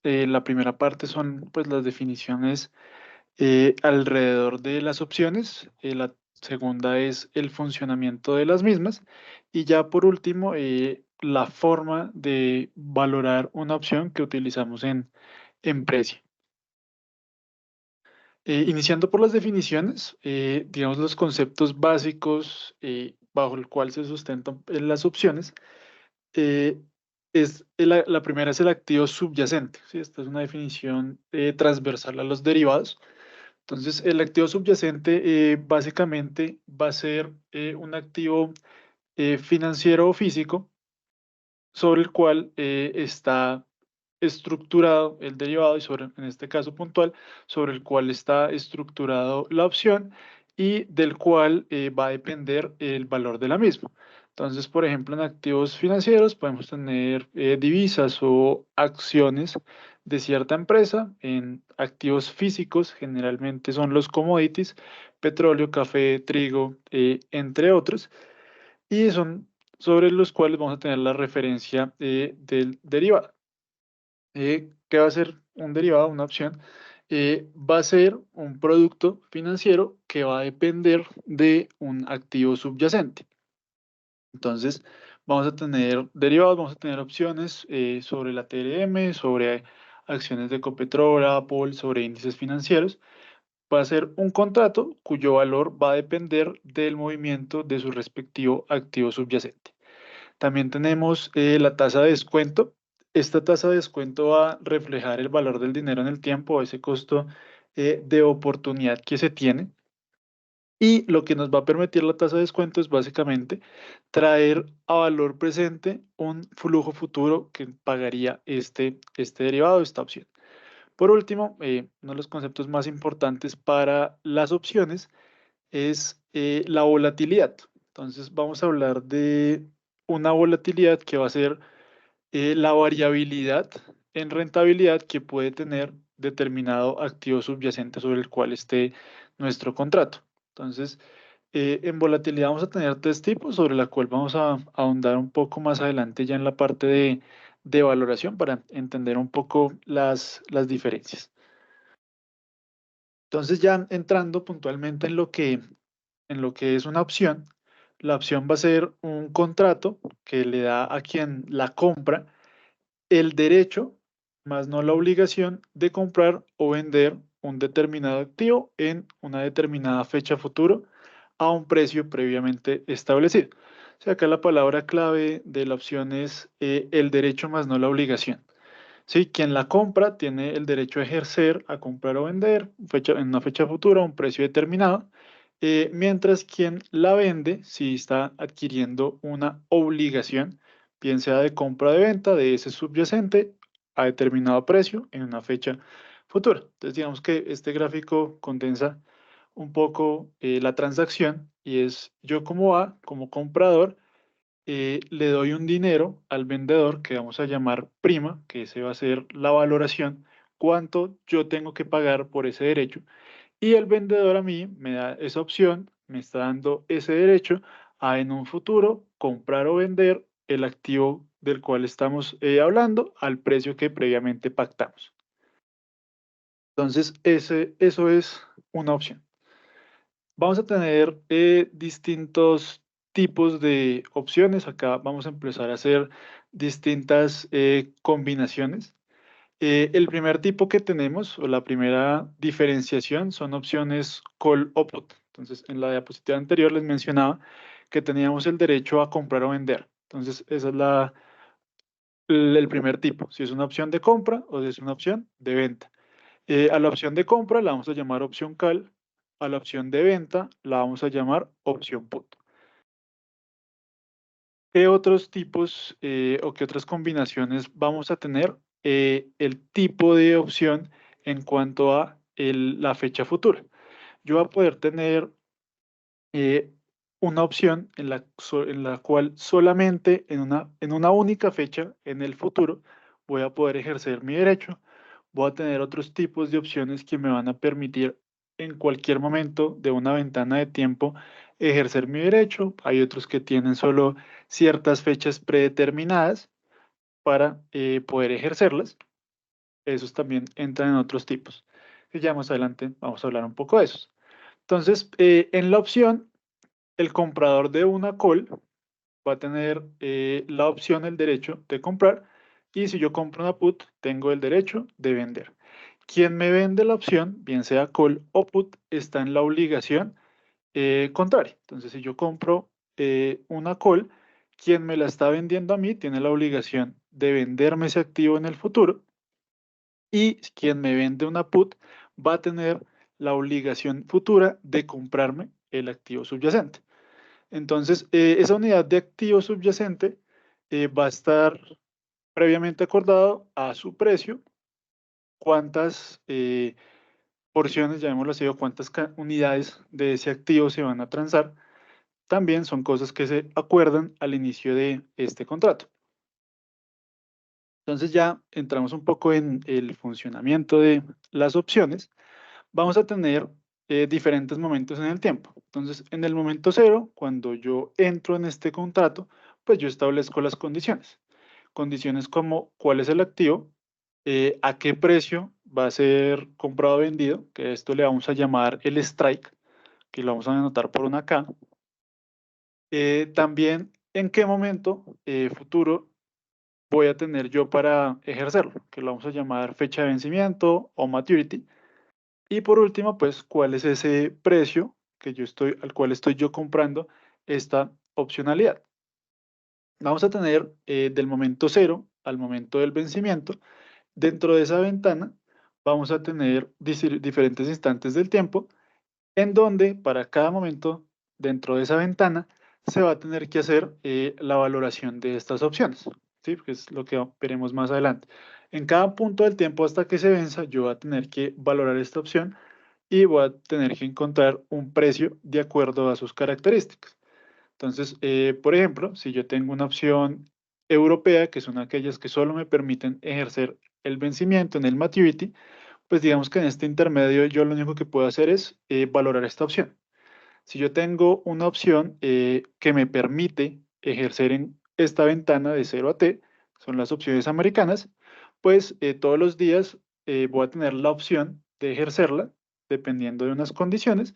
La primera parte son pues las definiciones alrededor de las opciones. La segunda es el funcionamiento de las mismas. Y ya por último, la forma de valorar una opción que utilizamos en precio. Iniciando por las definiciones, digamos los conceptos básicos bajo el cual se sustentan las opciones. eh, la primera es el activo subyacente, ¿sí? Esta es una definición transversal a los derivados. Entonces, el activo subyacente básicamente va a ser un activo financiero o físico sobre el cual está estructurado el derivado y sobre, en este caso puntual, sobre el cual está estructurado la opción y del cual va a depender el valor de la misma. Entonces, por ejemplo, en activos financieros podemos tener divisas o acciones de cierta empresa. En activos físicos, generalmente son los commodities, petróleo, café, trigo, entre otros, y son sobre los cuales vamos a tener la referencia del derivado. ¿Qué va a ser un derivado, una opción? Va a ser un producto financiero que va a depender de un activo subyacente. Entonces, vamos a tener derivados, vamos a tener opciones sobre la TLM, sobre acciones de Ecopetrol, Apple, sobre índices financieros. Va a ser un contrato cuyo valor va a depender del movimiento de su respectivo activo subyacente. También tenemos la tasa de descuento. Esta tasa de descuento va a reflejar el valor del dinero en el tiempo, ese costo de oportunidad que se tiene. Y lo que nos va a permitir la tasa de descuento es básicamente traer a valor presente un flujo futuro que pagaría este derivado, esta opción. Por último, uno de los conceptos más importantes para las opciones es la volatilidad. Entonces vamos a hablar de una volatilidad que va a ser la variabilidad en rentabilidad que puede tener determinado activo subyacente sobre el cual esté nuestro contrato. Entonces, en volatilidad vamos a tener tres tipos sobre la cual vamos a ahondar un poco más adelante ya en la parte de valoración para entender un poco las diferencias. Entonces, ya entrando puntualmente en lo que es una opción, la opción va a ser un contrato que le da a quien la compra el derecho, más no la obligación, de comprar o vender un determinado activo en una determinada fecha futuro a un precio previamente establecido. O sea, acá la palabra clave de la opción es el derecho más no la obligación. Sí, quien la compra tiene el derecho a ejercer, a comprar o vender en una fecha futura a un precio determinado, mientras quien la vende, si está adquiriendo una obligación, bien sea de compra o de venta de ese subyacente a determinado precio en una fecha futura. Entonces, digamos que este gráfico condensa un poco la transacción y es yo como A, como comprador, le doy un dinero al vendedor que vamos a llamar prima, que ese va a ser la valoración, cuánto yo tengo que pagar por ese derecho. Y el vendedor a mí me da esa opción, me está dando ese derecho a en un futuro comprar o vender el activo del cual estamos hablando al precio que previamente pactamos. Entonces, eso es una opción. Vamos a tener distintos tipos de opciones. Acá vamos a empezar a hacer distintas combinaciones. El primer tipo que tenemos, o la primera diferenciación, son opciones call o put. Entonces, en la diapositiva anterior les mencionaba que teníamos el derecho a comprar o vender. Entonces, esa es el primer tipo, si es una opción de compra o si es una opción de venta. A la opción de compra la vamos a llamar opción call, a la opción de venta la vamos a llamar opción put. ¿Qué otros tipos o qué otras combinaciones vamos a tener? El tipo de opción en cuanto a la fecha futura. Yo voy a poder tener eh, una opción en la cual solamente en una única fecha en el futuro voy a poder ejercer mi derecho. Voy a tener otros tipos de opciones que me van a permitir en cualquier momento de una ventana de tiempo ejercer mi derecho. Hay otros que tienen solo ciertas fechas predeterminadas para poder ejercerlas. esos también entran en otros tipos, que ya más adelante vamos a hablar un poco de esos. Entonces, en la opción, el comprador de una call va a tener la opción, el derecho de comprar, y si yo compro una put, tengo el derecho de vender. Quien me vende la opción, bien sea call o put, está en la obligación contraria. Entonces, si yo compro una call, quien me la está vendiendo a mí tiene la obligación de venderme ese activo en el futuro, y quien me vende una put va a tener la obligación futura de comprarme el activo subyacente. Entonces, esa unidad de activo subyacente va a estar previamente acordado a su precio, cuántas porciones, llamémoslo así, o cuántas unidades de ese activo se van a transar. También son cosas que se acuerdan al inicio de este contrato. Entonces ya entramos un poco en el funcionamiento de las opciones. Vamos a tener diferentes momentos en el tiempo. Entonces, en el momento cero, cuando yo entro en este contrato, pues yo establezco las condiciones. Condiciones como cuál es el activo, a qué precio va a ser comprado o vendido, que esto le vamos a llamar el strike, que lo vamos a anotar por una K. También en qué momento futuro voy a tener yo para ejercerlo, que lo vamos a llamar fecha de vencimiento o maturity. Y por último, pues, ¿cuál es ese precio que al cual estoy yo comprando esta opcionalidad? Vamos a tener del momento cero al momento del vencimiento. Dentro de esa ventana vamos a tener diferentes instantes del tiempo en donde para cada momento dentro de esa ventana se va a tener que hacer la valoración de estas opciones, ¿sí? Que es lo que veremos más adelante. En cada punto del tiempo hasta que se venza, yo voy a tener que valorar esta opción y voy a tener que encontrar un precio de acuerdo a sus características. Entonces, por ejemplo, si yo tengo una opción europea, que son aquellas que solo me permiten ejercer el vencimiento en el maturity, pues digamos que en este intermedio yo lo único que puedo hacer es valorar esta opción. Si yo tengo una opción que me permite ejercer en esta ventana de 0 a T, son las opciones americanas, pues todos los días voy a tener la opción de ejercerla dependiendo de unas condiciones,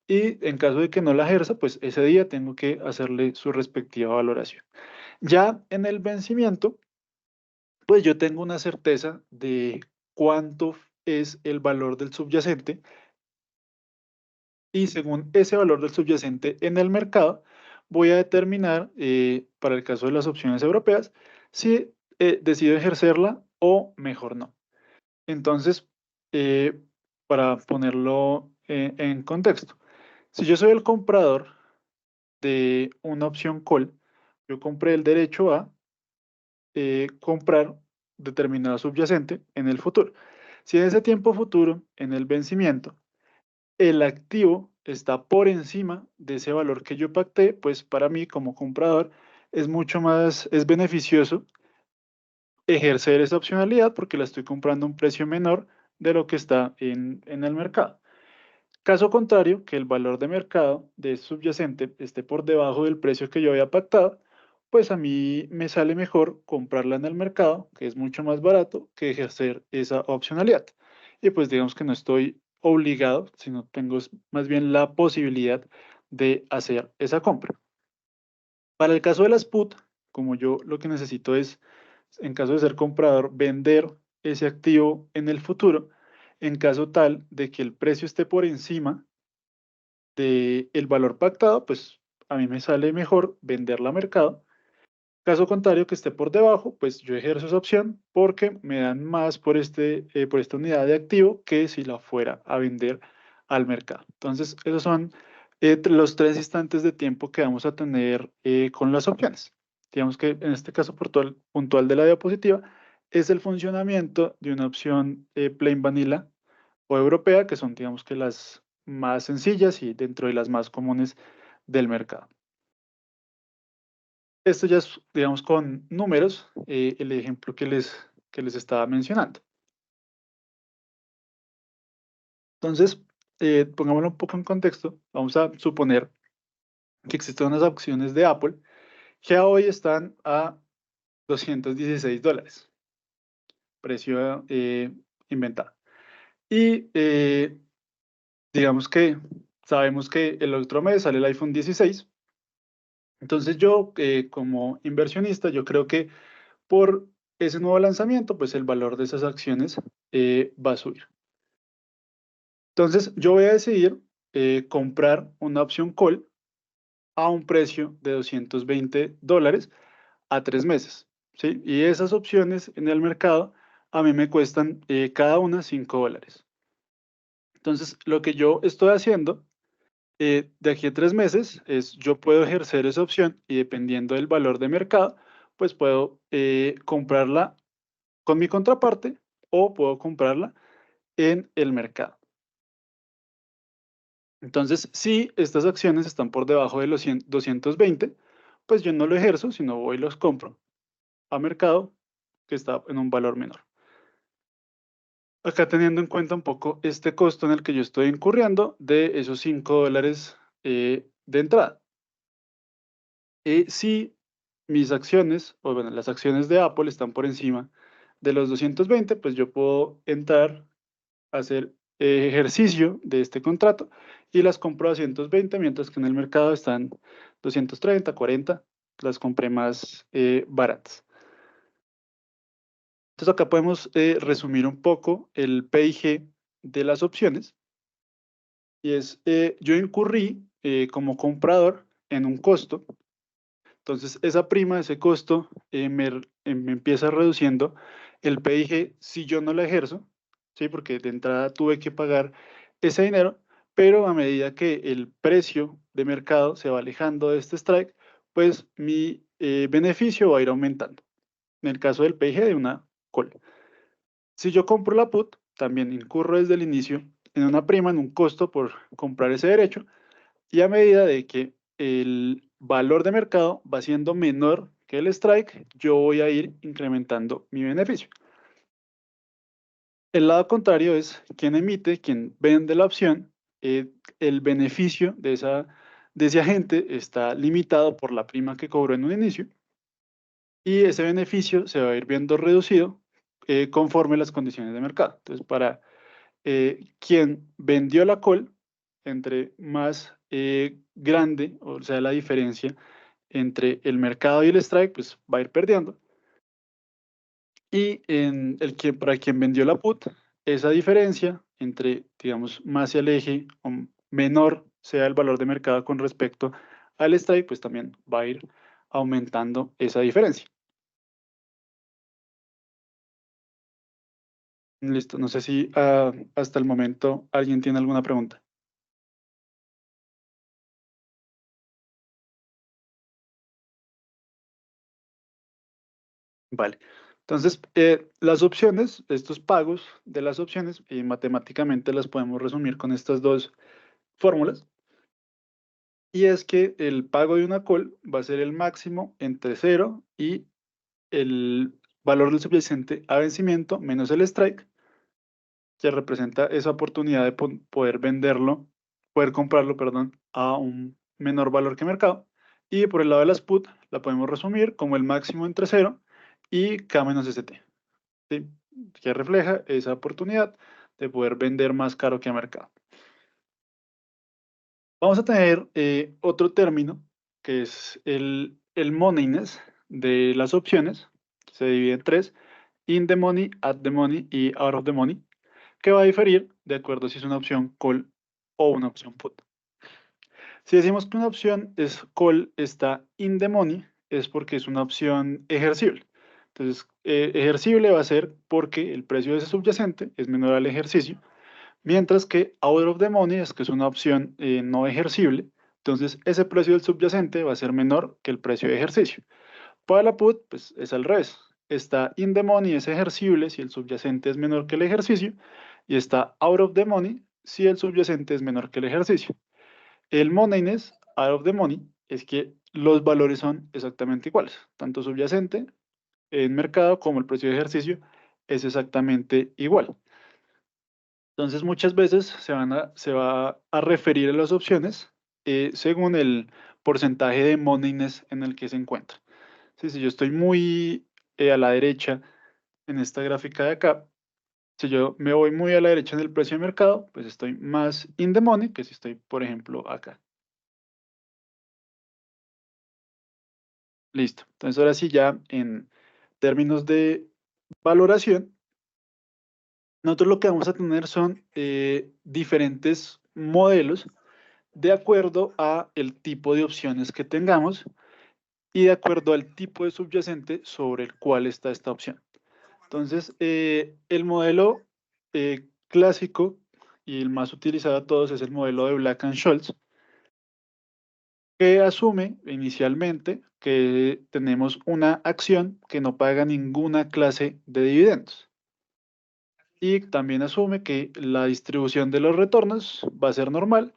y en caso de que no la ejerza, pues ese día tengo que hacerle su respectiva valoración. Ya en el vencimiento, pues yo tengo una certeza de cuánto es el valor del subyacente, y según ese valor del subyacente en el mercado, voy a determinar, para el caso de las opciones europeas, si decido ejercerla o mejor no. Entonces, eh, para ponerlo en contexto, si yo soy el comprador de una opción call, yo compré el derecho a comprar determinado subyacente en el futuro. Si en ese tiempo futuro, en el vencimiento, el activo está por encima de ese valor que yo pacté, pues para mí como comprador es mucho más, es beneficioso ejercer esa opcionalidad porque la estoy comprando a un precio menor de lo que está en el mercado. Caso contrario, que el valor de mercado de ese subyacente esté por debajo del precio que yo había pactado, pues a mí me sale mejor comprarla en el mercado, que es mucho más barato, que ejercer esa opcionalidad. Y pues digamos que no estoy obligado, sino tengo más bien la posibilidad de hacer esa compra. Para el caso de las put, como yo lo que necesito es, en caso de ser comprador, vender ese activo en el futuro, en caso tal de que el precio esté por encima del valor pactado, pues a mí me sale mejor venderla a mercado. Caso contrario, que esté por debajo, pues yo ejerzo esa opción porque me dan más por esta unidad de activo que si la fuera a vender al mercado. Entonces, esos son los tres instantes de tiempo que vamos a tener con las opciones. Digamos que en este caso puntual de la diapositiva es el funcionamiento de una opción plain vanilla o europea, que son, digamos que las más sencillas y dentro de las más comunes del mercado. Esto ya es, digamos, con números, el ejemplo que les estaba mencionando. Entonces, pongámoslo un poco en contexto. Vamos a suponer que existen unas acciones de Apple que hoy están a $216. precio inventado. Y digamos que sabemos que el otro mes sale el iPhone 16. Entonces yo, como inversionista, yo creo que por ese nuevo lanzamiento, pues el valor de esas acciones va a subir. Entonces yo voy a decidir comprar una opción call a un precio de $220 a 3 meses, ¿sí? Y esas opciones en el mercado a mí me cuestan cada una $5. Entonces, lo que yo estoy haciendo de aquí a 3 meses es yo puedo ejercer esa opción y dependiendo del valor de mercado, pues puedo comprarla con mi contraparte o puedo comprarla en el mercado. Entonces, si estas acciones están por debajo de los 220, pues yo no lo ejerzo, sino voy y los compro a mercado que está en un valor menor. Acá teniendo en cuenta un poco este costo en el que yo estoy incurriendo de esos $5 de entrada. Si mis acciones, o bueno, las acciones de Apple están por encima de los 220, pues yo puedo entrar a hacer ejercicio de este contrato y las compro a 120, mientras que en el mercado están 230, 40, las compré más baratas. Entonces acá podemos resumir un poco el P&G de las opciones y es, yo incurrí como comprador en un costo. Entonces, esa prima, ese costo, me empieza reduciendo el PIG si yo no la ejerzo, ¿sí? Porque de entrada tuve que pagar ese dinero, pero a medida que el precio de mercado se va alejando de este strike, pues mi beneficio va a ir aumentando. En el caso del PIG de una call. Si yo compro la put, también incurro desde el inicio en una prima, en un costo por comprar ese derecho, y a medida de que el valor de mercado va siendo menor que el strike, yo voy a ir incrementando mi beneficio. El lado contrario es quien emite, quien vende la opción, el beneficio de ese agente está limitado por la prima que cobró en un inicio y ese beneficio se va a ir viendo reducido conforme las condiciones de mercado. Entonces, para quien vendió la call, entre más grande, o sea, la diferencia entre el mercado y el strike, pues va a ir perdiendo. Y para quien vendió la put, esa diferencia entre, digamos, más se aleje o menor sea el valor de mercado con respecto al strike, pues también va a ir aumentando esa diferencia. Listo, no sé si hasta el momento alguien tiene alguna pregunta. Vale. Entonces, las opciones, estos pagos de las opciones, matemáticamente las podemos resumir con estas dos fórmulas. Y es que el pago de una call va a ser el máximo entre 0 y el valor del subyacente a vencimiento menos el strike, que representa esa oportunidad de poder venderlo, poder comprarlo, perdón, a un menor valor que mercado. Y por el lado de las put, la podemos resumir como el máximo entre 0 y K menos ST. ¿Sí? Que refleja esa oportunidad de poder vender más caro que a mercado. Vamos a tener otro término que es el moneyness de las opciones. Se divide en tres: in the money, at the money y out of the money, que va a diferir de acuerdo si es una opción call o una opción put. Si decimos que una opción es call, está in the money, es porque es una opción ejercible. Entonces, ejercible va a ser porque el precio de ese subyacente es menor al ejercicio, mientras que out of the money es que es una opción no ejercible. Entonces, ese precio del subyacente va a ser menor que el precio de ejercicio. Para la put, pues es al revés. Está in the money, es ejercible si el subyacente es menor que el ejercicio, y está out of the money si el subyacente es menor que el ejercicio. El moneyness, out of the money, es que los valores son exactamente iguales. Tanto subyacente en mercado como el precio de ejercicio es exactamente igual. Entonces, muchas veces se va a referir a las opciones según el porcentaje de moneyness en el que se encuentra. Sí, si yo estoy muy a la derecha en esta gráfica de acá, si yo me voy muy a la derecha en el precio de mercado, pues estoy más in the money que si estoy, por ejemplo, acá. Listo. Entonces, ahora sí, ya en términos de valoración, nosotros lo que vamos a tener son diferentes modelos de acuerdo a el tipo de opciones que tengamos y de acuerdo al tipo de subyacente sobre el cual está esta opción. Entonces, el modelo clásico y el más utilizado de todos es el modelo de Black and Scholes, que asume inicialmente que tenemos una acción que no paga ninguna clase de dividendos. Y también asume que la distribución de los retornos va a ser normal.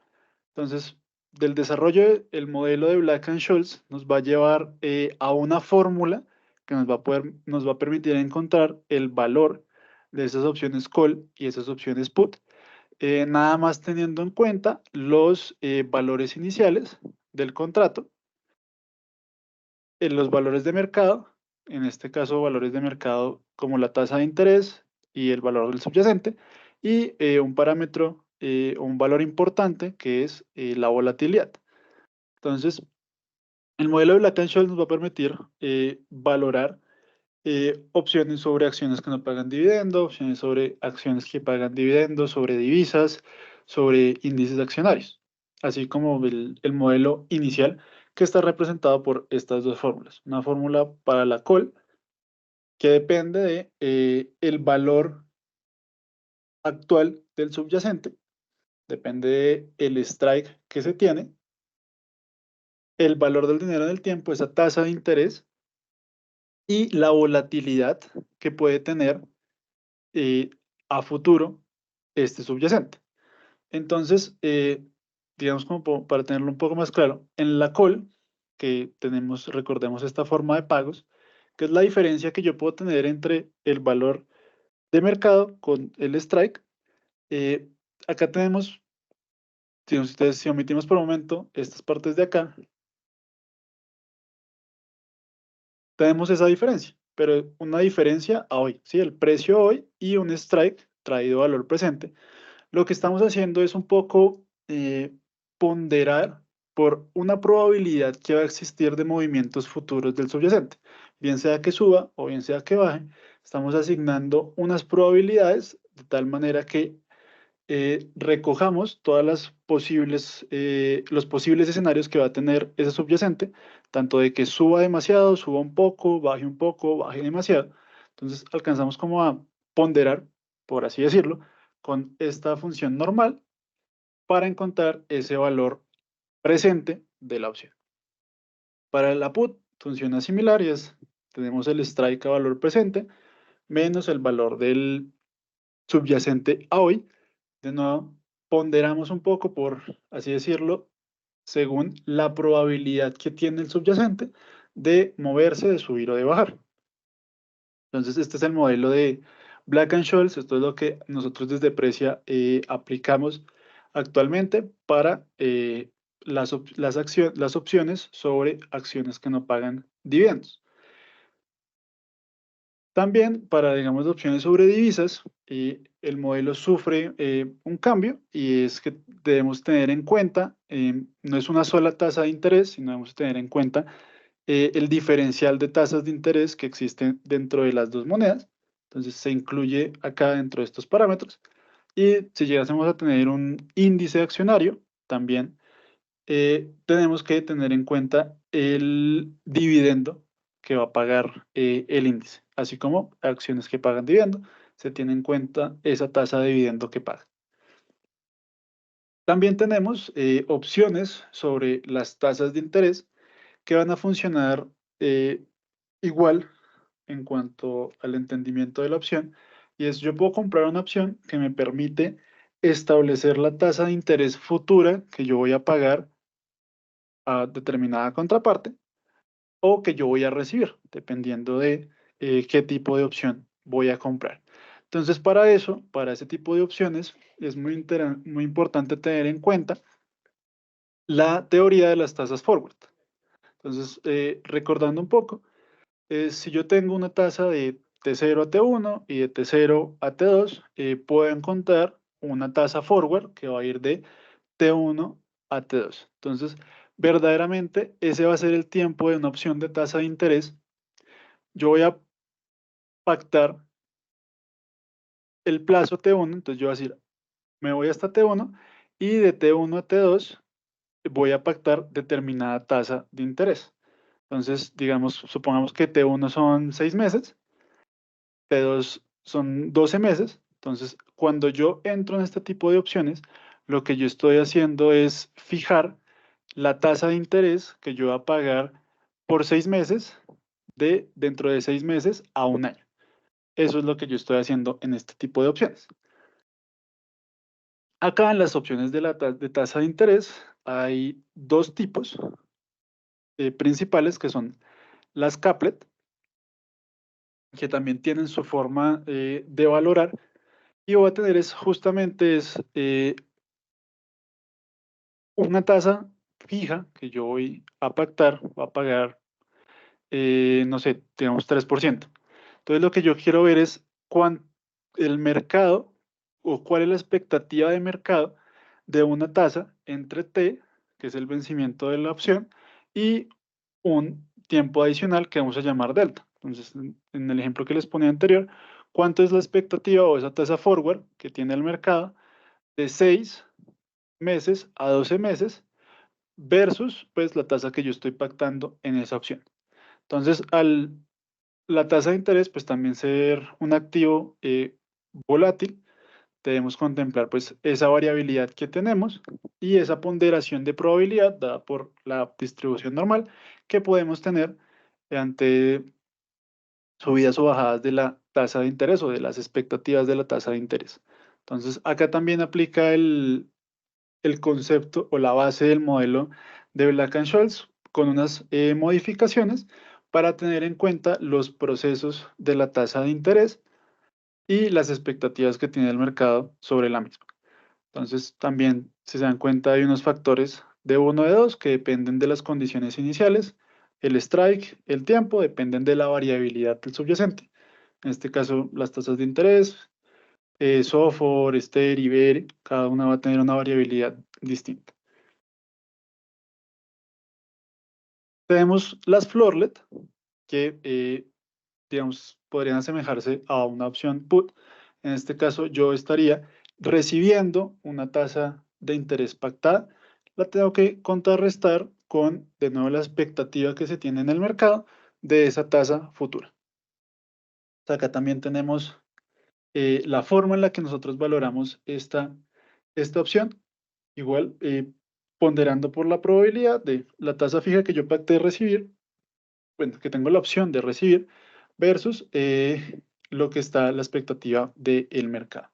Entonces, del desarrollo del modelo de Black and Scholes nos va a llevar a una fórmula que nos va a permitir encontrar el valor de esas opciones call y esas opciones put, nada más teniendo en cuenta los valores iniciales del contrato, los valores de mercado, en este caso valores de mercado como la tasa de interés y el valor del subyacente, y un parámetro o un valor importante que es la volatilidad. Entonces, el modelo de Black and Scholes nos va a permitir valorar opciones sobre acciones que no pagan dividendo, opciones sobre acciones que pagan dividendos, sobre divisas, sobre índices accionarios, así como el modelo inicial que está representado por estas dos fórmulas. Una fórmula para la call que depende de el valor actual del subyacente, depende del strike que se tiene, el valor del dinero en el tiempo, esa tasa de interés y la volatilidad que puede tener eh, a futuro este subyacente. Entonces, digamos como para tenerlo un poco más claro, en la call que tenemos, recordemos esta forma de pagos, que es la diferencia que yo puedo tener entre el valor de mercado con el strike. eh, Acá tenemos, si omitimos por un momento estas partes de acá, tenemos esa diferencia, pero una diferencia a hoy, ¿sí? El precio hoy y un strike traído valor presente. Lo que estamos haciendo es un poco ponderar por una probabilidad que va a existir de movimientos futuros del subyacente, bien sea que suba o bien sea que baje. Estamos asignando unas probabilidades de tal manera que recojamos todas las posibles, los posibles escenarios que va a tener ese subyacente, tanto de que suba demasiado, suba un poco, baje demasiado. Entonces alcanzamos como a ponderar, por así decirlo, con esta función normal para encontrar ese valor presente de la opción. Para la put funciona similar y tenemos el strike a valor presente menos el valor del subyacente a hoy. De nuevo, ponderamos un poco, por así decirlo, según la probabilidad que tiene el subyacente de moverse, de subir o de bajar. Entonces, este es el modelo de Black and Scholes. Esto es lo que nosotros desde Precia aplicamos actualmente para las opciones sobre acciones que no pagan dividendos. También para, digamos, opciones sobre divisas, el modelo sufre un cambio y es que debemos tener en cuenta, no es una sola tasa de interés, sino debemos tener en cuenta el diferencial de tasas de interés que existen dentro de las dos monedas. Entonces se incluye acá dentro de estos parámetros. Y si llegásemos a tener un índice accionario, también tenemos que tener en cuenta el dividendo que va a pagar el índice, así como acciones que pagan dividendo, se tiene en cuenta esa tasa de dividendo que paga. También tenemos opciones sobre las tasas de interés que van a funcionar eh, igual en cuanto al entendimiento de la opción, y es yo puedo comprar una opción que me permite establecer la tasa de interés futura que yo voy a pagar a determinada contraparte o que yo voy a recibir, dependiendo de qué tipo de opción voy a comprar. Entonces, para eso, para ese tipo de opciones, es muy importante tener en cuenta la teoría de las tasas forward. Entonces, recordando un poco, si yo tengo una tasa de T0 a T1 y de T0 a T2, puedo encontrar una tasa forward que va a ir de T1 a T2. Entonces, verdaderamente, ese va a ser el tiempo de una opción de tasa de interés. Yo voy a pactar el plazo T1, entonces yo voy a decir, me voy hasta T1 y de T1 a T2 voy a pactar determinada tasa de interés. Entonces, digamos, supongamos que T1 son 6 meses, T2 son 12 meses. Entonces, cuando yo entro en este tipo de opciones, lo que yo estoy haciendo es fijar la tasa de interés que yo voy a pagar por 6 meses de dentro de 6 meses a un año. Eso es lo que yo estoy haciendo en este tipo de opciones. Acá en las opciones de de tasa de interés hay dos tipos principales que son las caplet, que también tienen su forma de valorar, y voy a tener es justamente una tasa fija que yo voy a pactar, voy a pagar, no sé, tenemos 3%. Entonces lo que yo quiero ver es el mercado o cuál es la expectativa de mercado de una tasa entre T, que es el vencimiento de la opción, y un tiempo adicional que vamos a llamar delta. Entonces, en el ejemplo que les ponía anterior, ¿cuánto es la expectativa o esa tasa forward que tiene el mercado de 6 meses a 12 meses versus pues la tasa que yo estoy pactando en esa opción? Entonces, la tasa de interés pues también ser un activo volátil, debemos contemplar pues esa variabilidad que tenemos y esa ponderación de probabilidad dada por la distribución normal que podemos tener ante subidas o bajadas de la tasa de interés o de las expectativas de la tasa de interés. Entonces, acá también aplica el concepto o la base del modelo de Black-Scholes con unas modificaciones para tener en cuenta los procesos de la tasa de interés y las expectativas que tiene el mercado sobre la misma. Entonces, también, si se dan cuenta, hay unos factores de uno de dos que dependen de las condiciones iniciales. El strike, el tiempo, dependen de la variabilidad del subyacente. En este caso, las tasas de interés, SOFR, STER, IBER, cada una va a tener una variabilidad distinta. Tenemos las floorlet, que digamos, podrían asemejarse a una opción put. En este caso, yo estaría recibiendo una tasa de interés pactada. La tengo que contrarrestar con, de nuevo, la expectativa que se tiene en el mercado de esa tasa futura. Acá también tenemos la forma en la que nosotros valoramos esta opción. Igual, ponderando por la probabilidad de la tasa fija que yo pacté de recibir, bueno, que tengo la opción de recibir, versus lo que está la expectativa del mercado.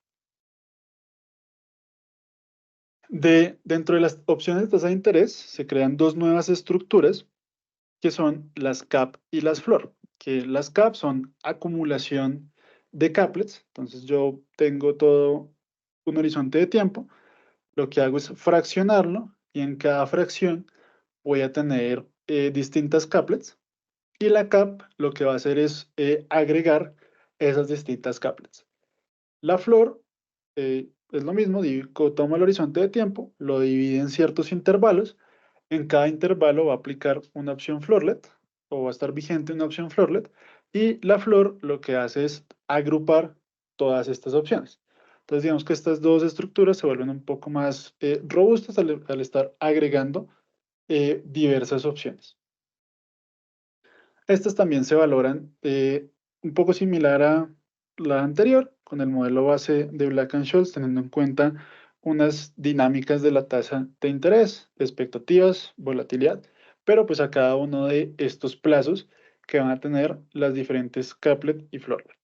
Dentro de las opciones de tasa de interés se crean dos nuevas estructuras que son las CAP y las FLOR, que las CAP son acumulación de caplets, entonces yo tengo todo un horizonte de tiempo, lo que hago es fraccionarlo y en cada fracción voy a tener distintas caplets. Y la CAP lo que va a hacer es agregar esas distintas caplets. La flor es lo mismo, toma el horizonte de tiempo, lo divide en ciertos intervalos. En cada intervalo va a aplicar una opción florlet o va a estar vigente una opción florlet. Y la flor lo que hace es agrupar todas estas opciones. Entonces digamos que estas dos estructuras se vuelven un poco más robustas al estar agregando diversas opciones. Estas también se valoran un poco similar a la anterior, con el modelo base de Black-Scholes, teniendo en cuenta unas dinámicas de la tasa de interés, expectativas, volatilidad, pero pues a cada uno de estos plazos que van a tener las diferentes caplet y floorlet.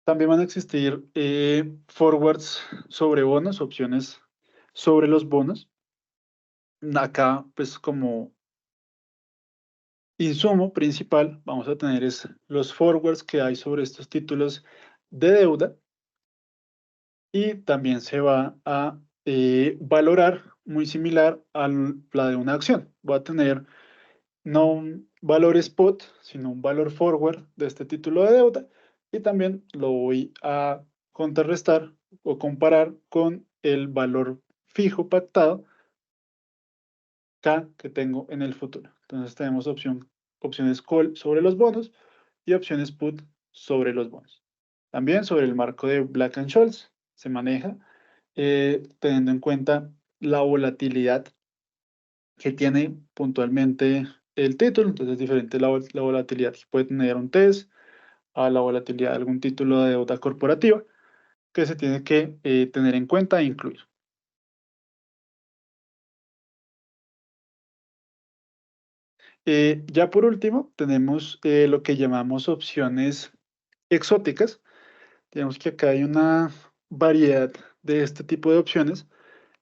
También van a existir forwards sobre bonos, opciones sobre los bonos. Acá, pues como insumo principal, vamos a tener es los forwards que hay sobre estos títulos de deuda y también se va a valorar muy similar a la de una acción. Voy a tener no valor spot, sino un valor forward de este título de deuda, y también lo voy a contrarrestar o comparar con el valor fijo pactado K que tengo en el futuro. Entonces tenemos opciones call sobre los bonos y opciones put sobre los bonos. También sobre el marco de Black-Scholes se maneja teniendo en cuenta la volatilidad que tiene puntualmente el título. Entonces es diferente la volatilidad que puede tener un TES a la volatilidad de algún título de deuda corporativa que se tiene que tener en cuenta e incluir. Ya por último, tenemos lo que llamamos opciones exóticas. Tenemos que acá hay una variedad de este tipo de opciones.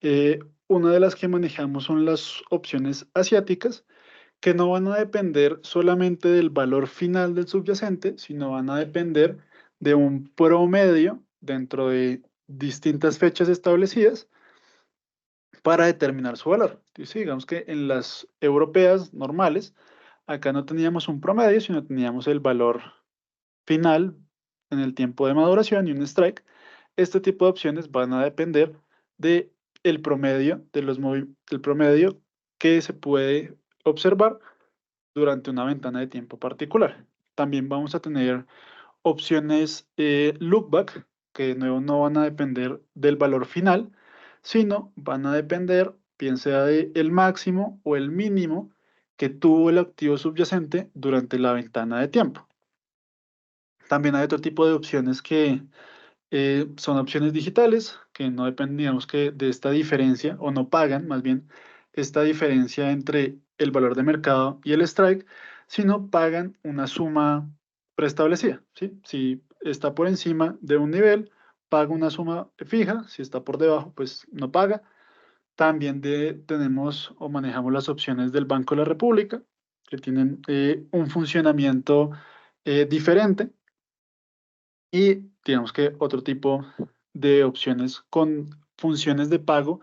Eh, una de las que manejamos son las opciones asiáticas, que no van a depender solamente del valor final del subyacente, sino van a depender de un promedio dentro de distintas fechas establecidas para determinar su valor. Entonces, digamos que en las europeas normales, acá no teníamos un promedio, sino teníamos el valor final en el tiempo de maduración y un strike. Este tipo de opciones van a depender de el promedio, del promedio que se puede observar durante una ventana de tiempo particular. También vamos a tener opciones lookback, que de nuevo no van a depender del valor final, sino van a depender, bien sea del máximo o el mínimo que tuvo el activo subyacente durante la ventana de tiempo. También hay otro tipo de opciones que son opciones digitales, que no dependen, digamos que, de esta diferencia, o no pagan, más bien, esta diferencia entre el valor de mercado y el strike, sino pagan una suma preestablecida, ¿sí? Si está por encima de un nivel, paga una suma fija; si está por debajo, pues no paga. También tenemos o manejamos las opciones del Banco de la República, que tienen un funcionamiento diferente, y digamos que otro tipo de opciones con funciones de pago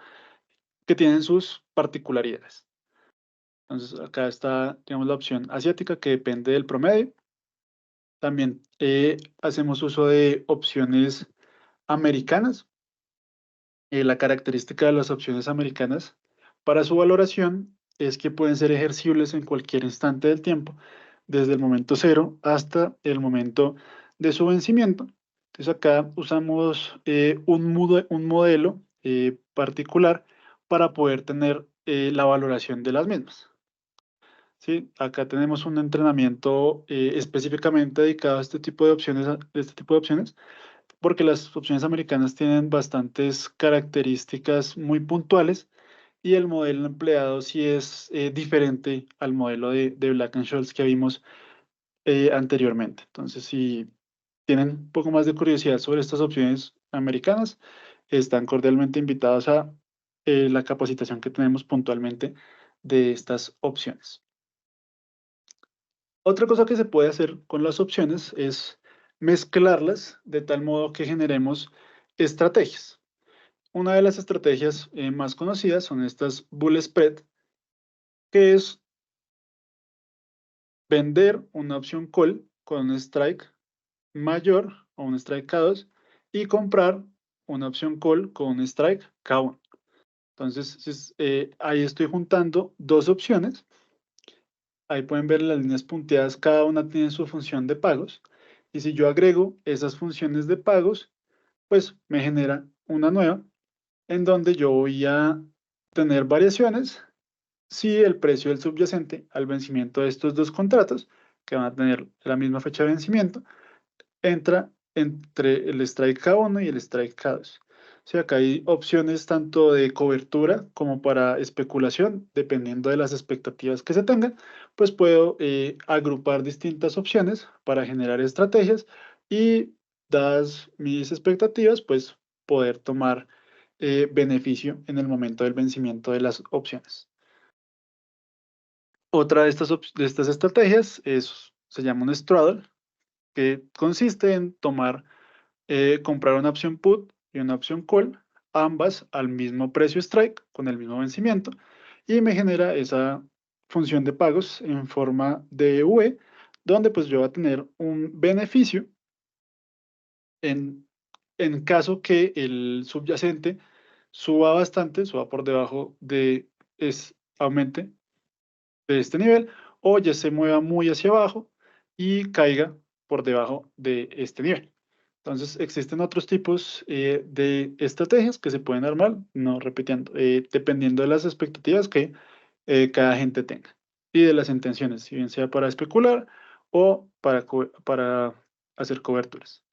que tienen sus particularidades. Entonces, acá está, digamos, la opción asiática, que depende del promedio. También hacemos uso de opciones americanas. La característica de las opciones americanas para su valoración es que pueden ser ejercibles en cualquier instante del tiempo, desde el momento cero hasta el momento de su vencimiento. Entonces acá usamos un modelo particular para poder tener la valoración de las mismas. ¿Sí? Acá tenemos un entrenamiento específicamente dedicado a este tipo de opciones, porque las opciones americanas tienen bastantes características muy puntuales, y el modelo empleado sí es diferente al modelo de Black-Scholes que vimos anteriormente. Entonces, si tienen un poco más de curiosidad sobre estas opciones americanas, están cordialmente invitados a la capacitación que tenemos puntualmente de estas opciones. Otra cosa que se puede hacer con las opciones es mezclarlas de tal modo que generemos estrategias. Una de las estrategias más conocidas son estas bull spread, que es vender una opción call con un strike mayor o un strike K2 y comprar una opción call con un strike K1. Entonces, ahí estoy juntando dos opciones. Ahí pueden ver las líneas punteadas, cada una tiene su función de pagos. Y si yo agrego esas funciones de pagos, pues me genera una nueva en donde yo voy a tener variaciones si el precio del subyacente al vencimiento de estos dos contratos, que van a tener la misma fecha de vencimiento, entra entre el strike K1 y el strike K2. O sea, acá hay opciones tanto de cobertura como para especulación, dependiendo de las expectativas que se tengan. Pues puedo agrupar distintas opciones para generar estrategias y, dadas mis expectativas, pues poder tomar beneficio en el momento del vencimiento de las opciones. Otra de estas estrategias se llama un straddle, que consiste en comprar una opción put y una opción call, ambas al mismo precio strike, con el mismo vencimiento, y me genera esa función de pagos en forma de V, donde pues yo voy a tener un beneficio en, en caso que el subyacente suba bastante, suba por debajo de, aumente de este nivel, o ya se mueva muy hacia abajo y caiga por debajo de este nivel. Entonces, existen otros tipos de estrategias que se pueden armar, no repitiendo, dependiendo de las expectativas que cada gente tenga y de las intenciones, si bien sea para especular o para hacer coberturas.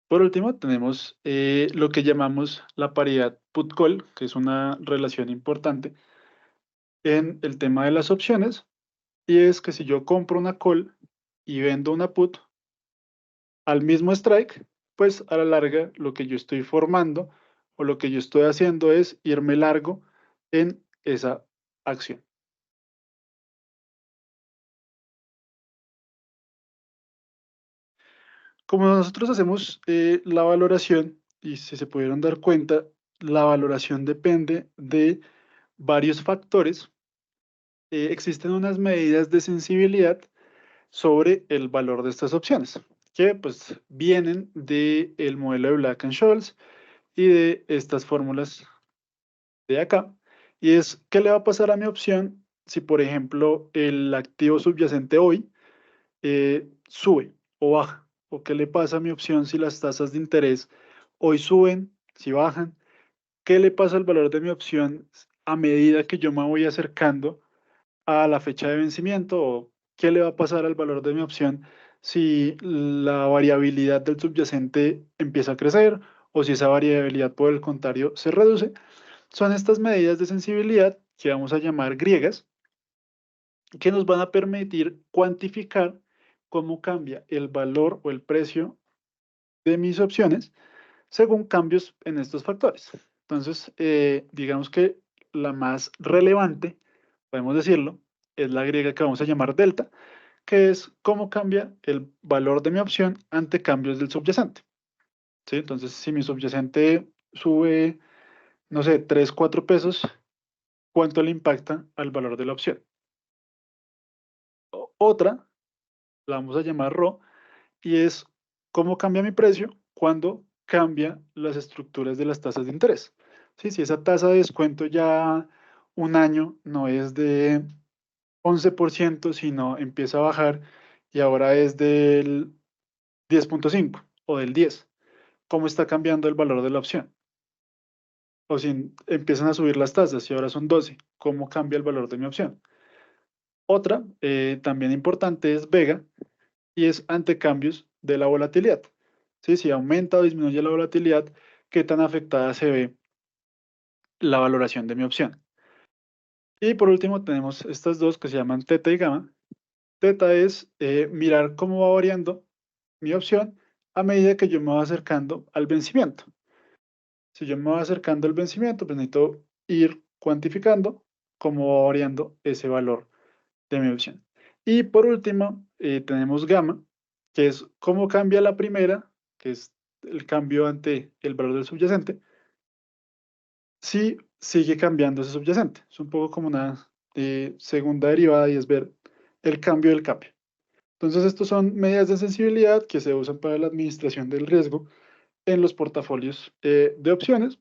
Por último, tenemos lo que llamamos la paridad put-call, que es una relación importante en el tema de las opciones, y es que si yo compro una call y vendo una put al mismo strike, pues a la larga lo que yo estoy formando o lo que yo estoy haciendo es irme largo en esa acción. Como nosotros hacemos la valoración, y si se pudieron dar cuenta, la valoración depende de varios factores. Existen unas medidas de sensibilidad sobre el valor de estas opciones, que pues vienen del modelo de Black and Scholes y de estas fórmulas de acá. Y es, ¿qué le va a pasar a mi opción si, por ejemplo, el activo subyacente hoy sube o baja? ¿O qué le pasa a mi opción si las tasas de interés hoy suben, si bajan? ¿Qué le pasa al valor de mi opción a medida que yo me voy acercando a la fecha de vencimiento? ¿O qué le va a pasar al valor de mi opción si la variabilidad del subyacente empieza a crecer o si esa variabilidad por el contrario se reduce? Son estas medidas de sensibilidad que vamos a llamar griegas, que nos van a permitir cuantificar cómo cambia el valor o el precio de mis opciones según cambios en estos factores. Entonces, digamos que la más relevante, podemos decirlo, es la griega que vamos a llamar delta, que es cómo cambia el valor de mi opción ante cambios del subyacente. ¿Sí? Entonces, si mi subyacente sube, no sé, 3 4 pesos, ¿cuánto le impacta al valor de la opción? Otra, la vamos a llamar Rho, y es cómo cambia mi precio cuando cambia las estructuras de las tasas de interés. ¿Sí? Si esa tasa de descuento ya un año no es de 11%, sino empieza a bajar y ahora es del 10,5 o del 10, ¿cómo está cambiando el valor de la opción? O si empiezan a subir las tasas y ahora son 12, ¿cómo cambia el valor de mi opción? Otra, también importante, es Vega, y es ante cambios de la volatilidad. ¿Sí? Si aumenta o disminuye la volatilidad, ¿qué tan afectada se ve la valoración de mi opción? Y por último tenemos estas dos que se llaman teta y gamma. Teta es mirar cómo va variando mi opción a medida que yo me voy acercando al vencimiento. Si yo me voy acercando al vencimiento, pues necesito ir cuantificando cómo va variando ese valor de mi opción. Y por último, tenemos gamma, que es cómo cambia la primera, que es el cambio ante el valor del subyacente, si sigue cambiando ese subyacente. Es un poco como una segunda derivada y es ver el cambio del cambio. Entonces, estos son medidas de sensibilidad que se usan para la administración del riesgo en los portafolios de opciones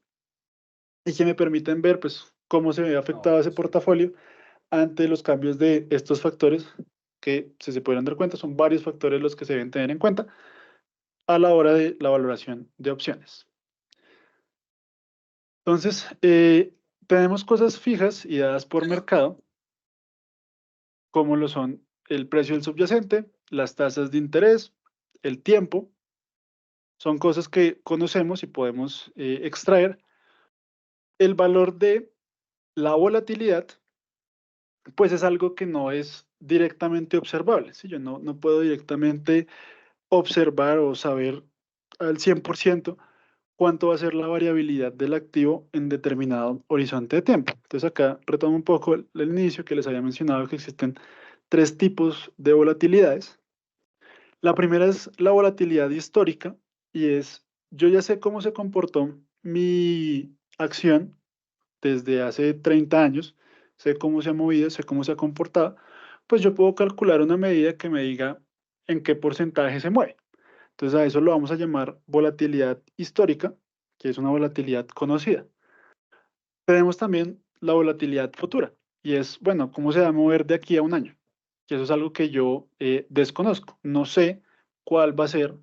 y que me permiten ver pues, cómo se ve afectado ese portafolio ante los cambios de estos factores que, si se pueden dar cuenta, son varios factores los que se deben tener en cuenta a la hora de la valoración de opciones. Entonces, tenemos cosas fijas y dadas por mercado, como lo son el precio del subyacente, las tasas de interés, el tiempo. Son cosas que conocemos y podemos extraer. El valor de la volatilidad, pues es algo que no es directamente observable. ¿Sí? Yo no puedo directamente observar o saber al 100% cuánto va a ser la variabilidad del activo en determinado horizonte de tiempo. Entonces acá retomo un poco el inicio que les había mencionado que existen tres tipos de volatilidades. La primera es la volatilidad histórica y es, yo ya sé cómo se comportó mi acción desde hace 30 años, sé cómo se ha movido, sé cómo se ha comportado, pues yo puedo calcular una medida que me diga en qué porcentaje se mueve. Entonces a eso lo vamos a llamar volatilidad histórica, que es una volatilidad conocida. Tenemos también la volatilidad futura, y es, bueno, cómo se va a mover de aquí a un año, que eso es algo que yo desconozco. No sé cuál va a ser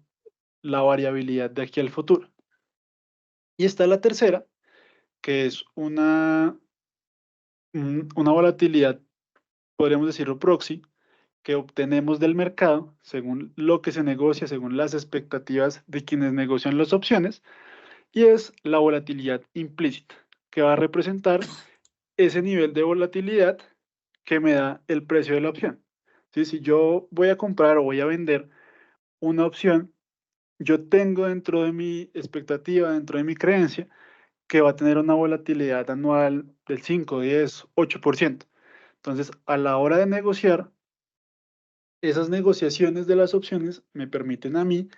la variabilidad de aquí al futuro. Y está la tercera, que es una volatilidad, podríamos decirlo proxy, que obtenemos del mercado según lo que se negocia, según las expectativas de quienes negocian las opciones, y es la volatilidad implícita, que va a representar ese nivel de volatilidad que me da el precio de la opción. ¿Sí? Si yo voy a comprar o voy a vender una opción, yo tengo dentro de mi expectativa, dentro de mi creencia, que va a tener una volatilidad anual del 5, 10, 8%. Entonces, a la hora de negociar, esas negociaciones de las opciones me permiten a mí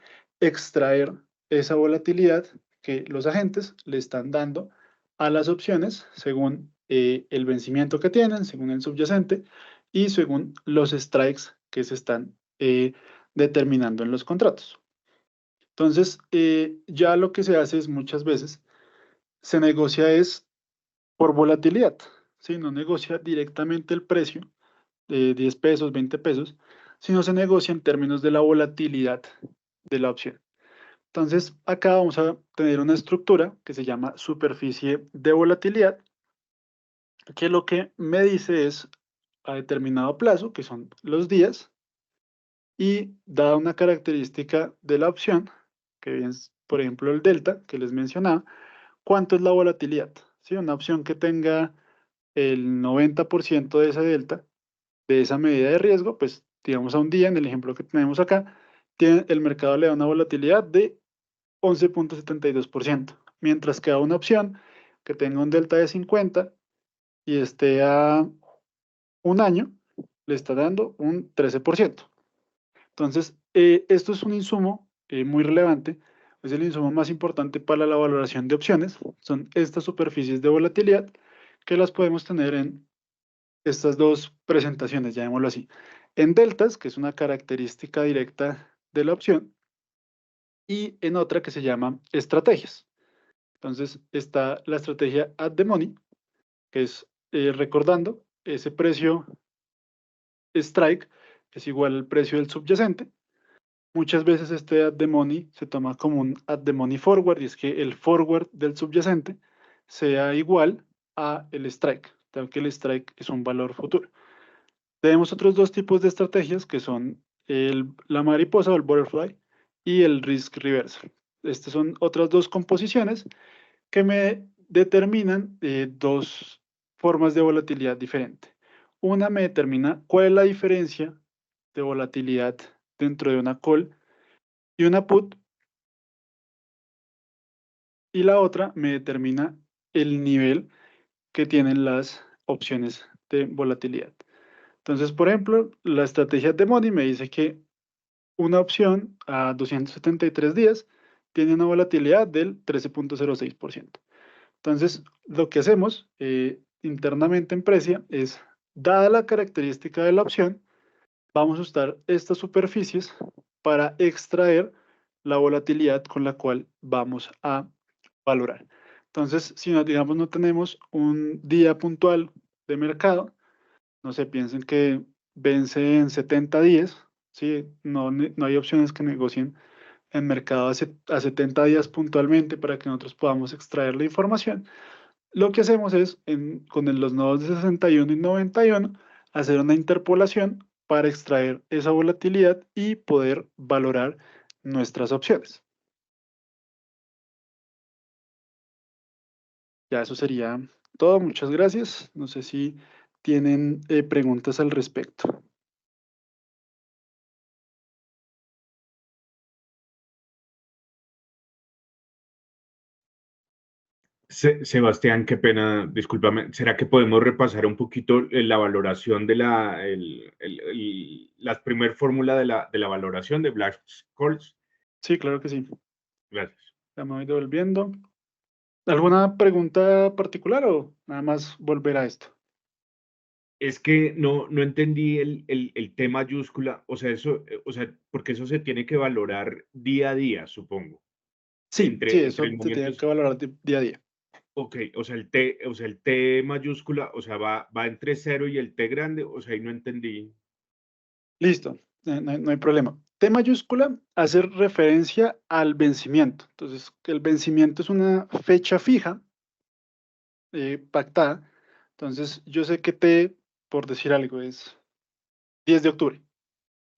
extraer esa volatilidad que los agentes le están dando a las opciones según el vencimiento que tienen, según el subyacente y según los strikes que se están determinando en los contratos. Entonces, ya lo que se hace es muchas veces se negocia es por volatilidad, ¿sí? No negocia directamente el precio de 10 pesos, 20 pesos, sino se negocia en términos de la volatilidad de la opción. Entonces, acá vamos a tener una estructura que se llama superficie de volatilidad, que lo que me dice es a determinado plazo, que son los días, y dada una característica de la opción, que es, por ejemplo, el delta, que les mencionaba, ¿cuánto es la volatilidad? ¿Sí? Una opción que tenga el 90% de esa delta, de esa medida de riesgo, pues digamos a un día, en el ejemplo que tenemos acá, el mercado le da una volatilidad de 11.72%, mientras que a una opción que tenga un delta de 50 y esté a un año, le está dando un 13%. Entonces, esto es un insumo muy relevante, es el insumo más importante para la valoración de opciones, son estas superficies de volatilidad que las podemos tener en estas dos presentaciones, llamémoslo así. En deltas, que es una característica directa de la opción, y en otra que se llama estrategias. Entonces está la estrategia at the money, que es recordando ese precio strike es igual al precio del subyacente. Muchas veces este at the money se toma como un at the money forward, y es que el forward del subyacente sea igual a el strike, tal que el strike es un valor futuro. Tenemos otros dos tipos de estrategias que son la mariposa o el butterfly y el risk reversal. Estas son otras dos composiciones que me determinan dos formas de volatilidad diferente. Una me determina cuál es la diferencia de volatilidad dentro de una call y una put, y la otra me determina el nivel que tienen las opciones de volatilidad. Entonces, por ejemplo, la estrategia de Money me dice que una opción a 273 días tiene una volatilidad del 13.06%. Entonces, lo que hacemos internamente en Precia es, dada la característica de la opción, vamos a usar estas superficies para extraer la volatilidad con la cual vamos a valorar. Entonces, si no, digamos, no tenemos un día puntual de mercado, no se piensen que vence en 70 días, ¿sí? No hay opciones que negocien en mercado a 70 días puntualmente para que nosotros podamos extraer la información. Lo que hacemos es, con los nodos de 61 y 91, hacer una interpolación para extraer esa volatilidad y poder valorar nuestras opciones. Ya eso sería todo. Muchas gracias. No sé si tienen preguntas al respecto. Sebastián, qué pena, discúlpame. ¿Será que podemos repasar un poquito la valoración de la primer fórmula de la valoración de Black-Scholes? Sí, claro que sí. Gracias. Ya me voy devolviendo. ¿Alguna pregunta particular o nada más volver a esto? Es que no entendí el T mayúscula, o sea, eso, o sea, porque eso se tiene que valorar día a día, supongo, Sí, sí, entre eso el se momento, tiene que valorar día a día. ok, o sea, el T mayúscula, o sea, va entre cero y el T grande, o sea, ahí no entendí. Listo, no hay problema. T mayúscula hace referencia al vencimiento. Entonces, el vencimiento es una fecha fija, pactada. Entonces, yo sé que T, por decir algo, es 10 de octubre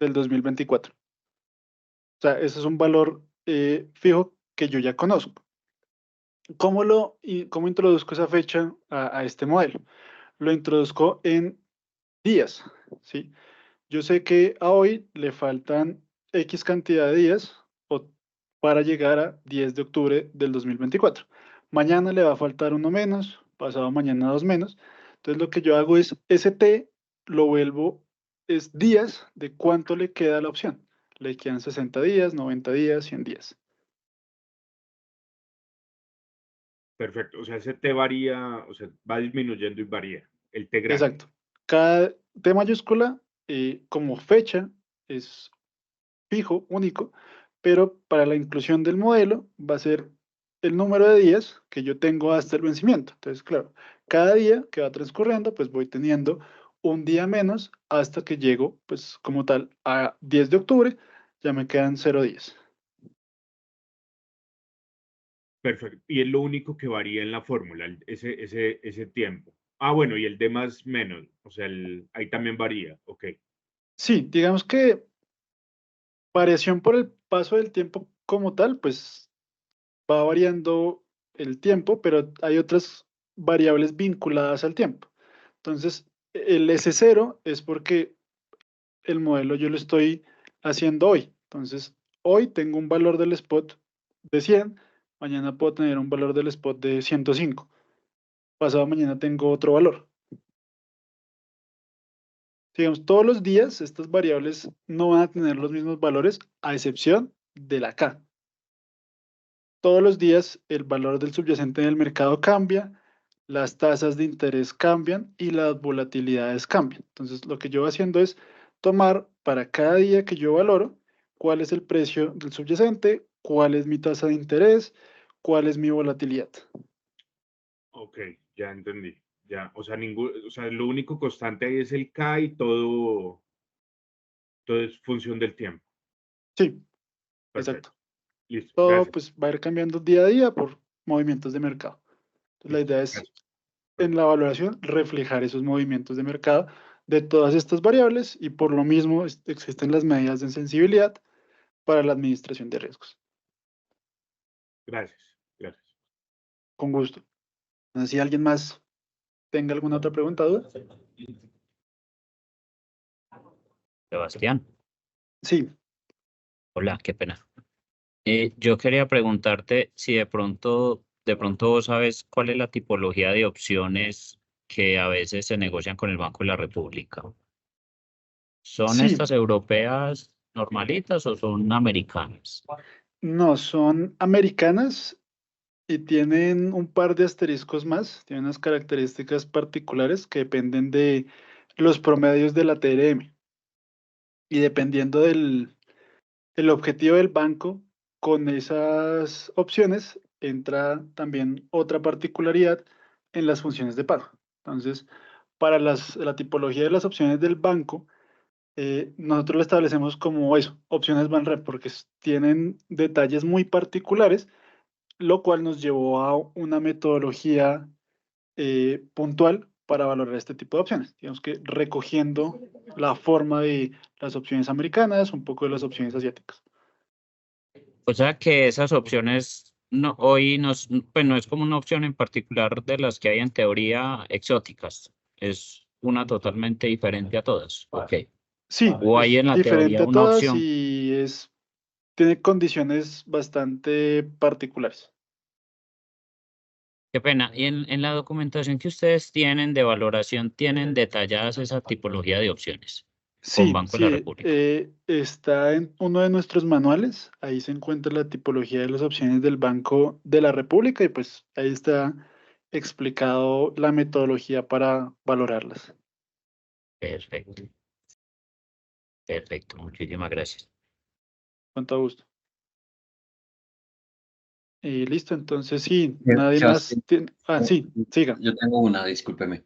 del 2024. O sea, ese es un valor fijo que yo ya conozco. ¿Cómo introduzco esa fecha a este modelo? Lo introduzco en días, ¿sí? Yo sé que a hoy le faltan X cantidad de días para llegar a 10 de octubre del 2024. Mañana le va a faltar uno menos, pasado mañana dos menos. Entonces lo que yo hago es ese T lo vuelvo, es días de cuánto le queda a la opción. Le quedan 60 días, 90 días, 100 días. Perfecto, o sea, ese T varía, o sea, va disminuyendo y varía, el T grande. Exacto. Cada T mayúscula como fecha es fijo, único, pero para la inclusión del modelo va a ser el número de días que yo tengo hasta el vencimiento. Entonces, claro, cada día que va transcurriendo, pues voy teniendo un día menos hasta que llego, pues como tal, a 10 de octubre, ya me quedan 0 días. Perfecto, y es lo único que varía en la fórmula, ese tiempo. Ah, bueno, y el D más menos, o sea, ahí también varía, ok. Sí, digamos que variación por el paso del tiempo como tal, pues va variando el tiempo, pero hay otras variables vinculadas al tiempo. Entonces, el S0 es porque el modelo yo lo estoy haciendo hoy. Entonces, hoy tengo un valor del spot de 100, mañana puedo tener un valor del spot de 105, pasado mañana tengo otro valor. Digamos, todos los días estas variables no van a tener los mismos valores, a excepción de la K. Todos los días el valor del subyacente en el mercado cambia, las tasas de interés cambian y las volatilidades cambian. Entonces, lo que yo voy haciendo es tomar para cada día que yo valoro cuál es el precio del subyacente, cuál es mi tasa de interés, cuál es mi volatilidad. Ok, ya entendí. Ya, o sea, o sea, lo único constante ahí es el K y todo es función del tiempo. Sí, Perfecto. exacto. Listo, Todo gracias. pues va a ir cambiando día a día por movimientos de mercado. Entonces, la Listo, idea es gracias. en la valoración reflejar esos movimientos de mercado de todas estas variables y por lo mismo existen las medidas de sensibilidad para la administración de riesgos. Gracias, gracias. Con gusto. No sé si alguien más tenga alguna otra pregunta o duda. Sebastián, Sí, hola, qué pena. Yo quería preguntarte si de pronto vos sabes cuál es la tipología de opciones que a veces se negocian con el Banco de la República. ¿Son sí, estas europeas normalitas o son americanas? no, son americanas y tienen un par de asteriscos más, tienen unas características particulares que dependen de los promedios de la TRM y dependiendo del el objetivo del banco con esas opciones entra también otra particularidad en las funciones de pago. Entonces, para la tipología de las opciones del banco, nosotros lo establecemos como eso, opciones Banrep, porque tienen detalles muy particulares, lo cual nos llevó a una metodología puntual para valorar este tipo de opciones. Digamos que recogiendo la forma de las opciones americanas, un poco de las opciones asiáticas. O sea que esas opciones no, hoy no, pues no es como una opción en particular de las que hay en teoría exóticas. Es una totalmente diferente a todas. Ok. Sí, O hay es en la teoría diferente a una todas opción. y tiene condiciones bastante particulares. Qué pena. Y en la documentación que ustedes tienen de valoración, tienen detalladas esa tipología de opciones con Sí, Banco de la sí, República. está en uno de nuestros manuales. Ahí se encuentra la tipología de las opciones del Banco de la República y pues ahí está explicado la metodología para valorarlas. Perfecto. Perfecto. Muchísimas gracias. Con todo gusto. Y listo, entonces sí, Eh, nadie más Sebastián, tiene... Ah, sí, siga. yo tengo una, discúlpeme.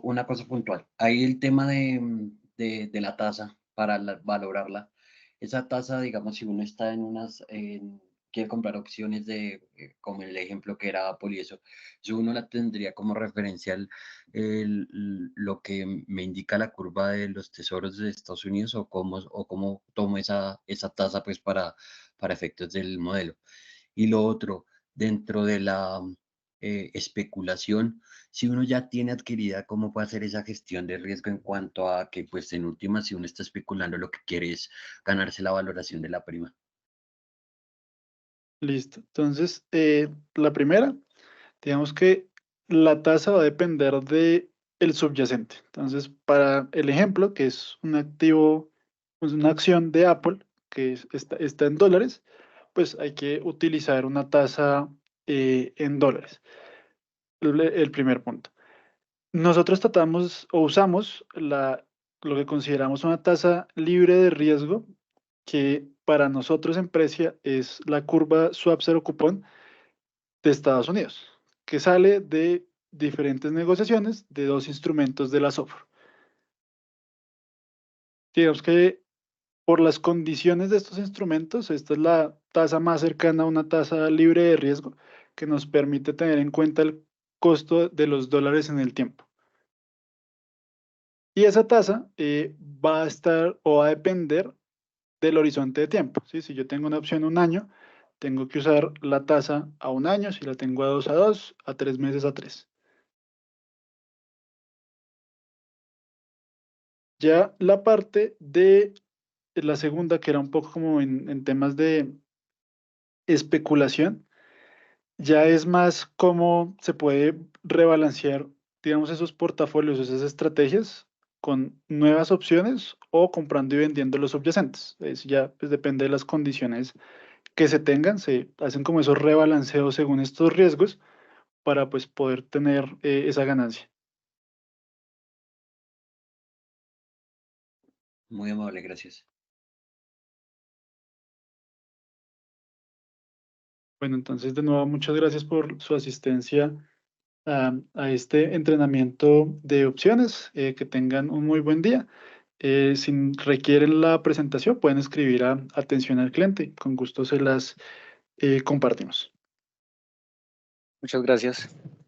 Una cosa puntual. Hay el tema de la tasa para valorarla. Esa tasa, digamos, si uno está quiere comprar opciones como el ejemplo que era Apple y eso uno la tendría como referencial lo que me indica la curva de los tesoros de Estados Unidos o cómo tomo esa tasa pues para efectos del modelo. Y lo otro, dentro de la especulación, si uno ya tiene adquirida, ¿cómo puede hacer esa gestión de riesgo en cuanto a que, pues, en última, si uno está especulando, lo que quiere es ganarse la valoración de la prima? Listo. Entonces, la primera, digamos que la tasa va a depender de el subyacente. Entonces, para el ejemplo, que es un activo, pues una acción de Apple, que está en dólares, pues hay que utilizar una tasa en dólares. El primer punto. Nosotros tratamos o usamos lo que consideramos una tasa libre de riesgo, que para nosotros en Precia es la curva swap cero cupón de Estados Unidos, que sale de diferentes negociaciones de dos instrumentos de la SOFR. Digamos que por las condiciones de estos instrumentos, esta es la tasa más cercana a una tasa libre de riesgo que nos permite tener en cuenta el costo de los dólares en el tiempo. Y esa tasa va a estar o va a depender del horizonte de tiempo, ¿sí? Si yo tengo una opción un año, tengo que usar la tasa a un año; si la tengo a 2, a 3 meses a 3. Ya la parte de la segunda, que era un poco como en temas de especulación, ya es más cómo se puede rebalancear, digamos, esos portafolios, esas estrategias con nuevas opciones o comprando y vendiendo los subyacentes. Eso ya pues, depende de las condiciones que se tengan, se hacen como esos rebalanceos según estos riesgos para pues poder tener esa ganancia. Muy amable, gracias. Bueno, entonces de nuevo muchas gracias por su asistencia a este entrenamiento de opciones. Que tengan un muy buen día. Si requieren la presentación, pueden escribir a atención al cliente. Con gusto se las compartimos. Muchas gracias.